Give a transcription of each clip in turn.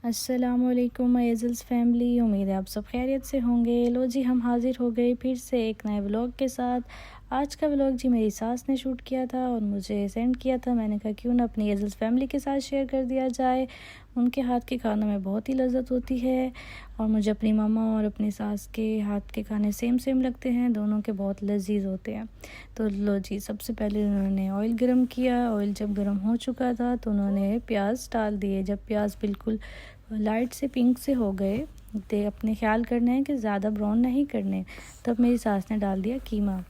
अस्सलामुअलैकुम एजल्स फैमिली, उम्मीद है आप सब खैरियत से होंगे। लो जी, हम हाज़िर हो गए फिर से एक नए व्लॉग के साथ। आज का व्लॉग जी मेरी सास ने शूट किया था और मुझे सेंड किया था। मैंने कहा क्यों ना अपनी एजल्स फैमिली के साथ शेयर कर दिया जाए। उनके हाथ के खानों में बहुत ही लज्जत होती है और मुझे अपनी मामा और अपनी सास के हाथ के खाने सेम सेम लगते हैं। दोनों के बहुत लजीज होते हैं। तो लो जी, सबसे पहले उन्होंने ऑयल गरम किया। ऑयल जब गरम हो चुका था तो उन्होंने प्याज डाल दिए। जब प्याज बिल्कुल लाइट से पिंक से हो गए, तो अपने ख्याल करना है कि ज़्यादा ब्राउन नहीं करने, तब मेरी सास ने डाल दिया कीमा।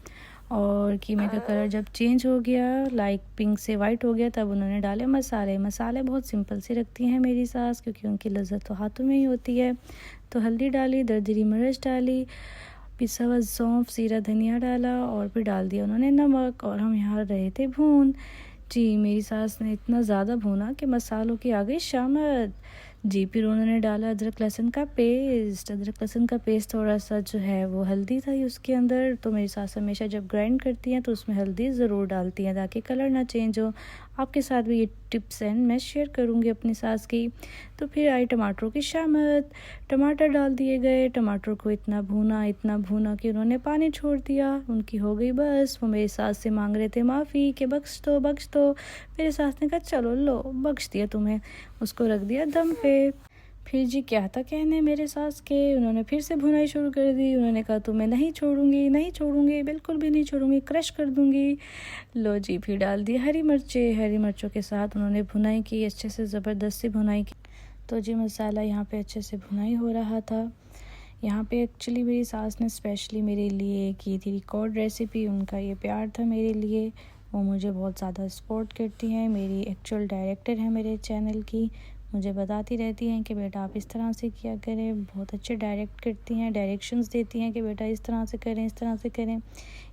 और कीमे का कलर जब चेंज हो गया, लाइक पिंक से वाइट हो गया, तब उन्होंने डाले मसाले। मसाले बहुत सिंपल से रखती हैं मेरी सास, क्योंकि उनकी लज्जत तो हाथों में ही होती है। तो हल्दी डाली, दरदरी मिर्च डाली, पिसा हुआ सौंफ, जीरा, धनिया डाला और फिर डाल दिया उन्होंने नमक। और हम यहाँ रहे थे भून। जी, मेरी सास ने इतना ज़्यादा भूना कि मसालों की आ गई शामत। जी, फिर उन्होंने डाला अदरक लहसुन का पेस्ट। अदरक लहसुन का पेस्ट थोड़ा सा जो है वो हल्दी था उसके अंदर। तो मेरी सास हमेशा जब ग्राइंड करती हैं तो उसमें हल्दी ज़रूर डालती हैं ताकि कलर ना चेंज हो। आपके साथ भी ये टिप्स हैं, मैं शेयर करूँगी अपनी सास की। तो फिर आई टमाटरों की शामत। टमाटर डाल दिए गए। टमाटर को इतना भूना कि उन्होंने पानी छोड़ दिया। उनकी हो गई बस। वो मेरी सास से मांग रहे थे माफ़ी कि बख्श दो बख्श दो। मेरी सास ने कहा चलो लो बख्श दिया तुम्हें। उसको रख दिया दम पे। फिर जी क्या था कहने मेरे सास के, उन्होंने फिर से भुनाई शुरू कर दी। उन्होंने कहा तुम्हें नहीं छोड़ूंगी, नहीं छोड़ूंगी, बिल्कुल भी नहीं छोड़ूंगी, क्रश कर दूंगी। लो जी, फिर डाल दी हरी मिर्चें। हरी मिर्चों के साथ उन्होंने भुनाई की, अच्छे से ज़बरदस्ती भुनाई की। तो जी मसाला यहाँ पे अच्छे से भुनाई हो रहा था। यहाँ पे एक्चुअली मेरी सास ने स्पेशली मेरे लिए की थी रिकॉर्ड रेसिपी। उनका ये प्यार था मेरे लिए। वो मुझे बहुत ज़्यादा सपोर्ट करती हैं। मेरी एक्चुअल डायरेक्टर हैं मेरे चैनल की। मुझे बताती रहती हैं कि बेटा आप इस तरह से किया करें। बहुत अच्छे डायरेक्ट करती हैं, डायरेक्शंस देती हैं कि बेटा इस तरह से करें, इस तरह से करें।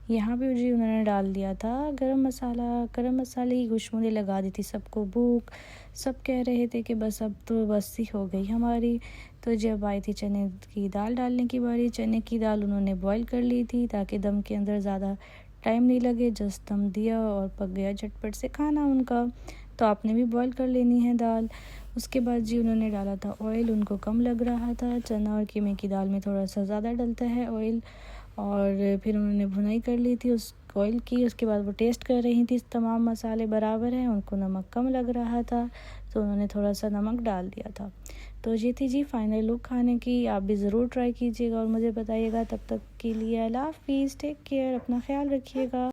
यहाँ पे जी उन्होंने डाल दिया था गरम मसाला। गरम मसाले की खुशबू ने लगा दी थी सबको भूख। सब कह रहे थे कि बस अब तो बस ही हो गई हमारी। तो जब आई थी चने की दाल डालने की बारी, चने की दाल उन्होंने बॉईल कर ली थी ताकि दम के अंदर ज़्यादा टाइम नहीं लगे। जस्ट दम दिया और पक गया झटपट से खाना उनका। तो आपने भी बॉईल कर लेनी है दाल। उसके बाद जी उन्होंने डाला था ऑयल। उनको कम लग रहा था, चना और कीमे की दाल में थोड़ा सा ज़्यादा डलता है ऑयल। और फिर उन्होंने भुनाई कर ली थी उस ऑयल की। उसके बाद वो टेस्ट कर रही थी तमाम मसाले बराबर हैं, उनको नमक कम लग रहा था तो उन्होंने थोड़ा सा नमक डाल दिया था। तो ये थी जी फाइनल लुक खाने की। आप भी ज़रूर ट्राई कीजिएगा और मुझे बताइएगा। तब तक के लिए अल्लाह हाफिज़, टेक केयर, अपना ख्याल रखिएगा।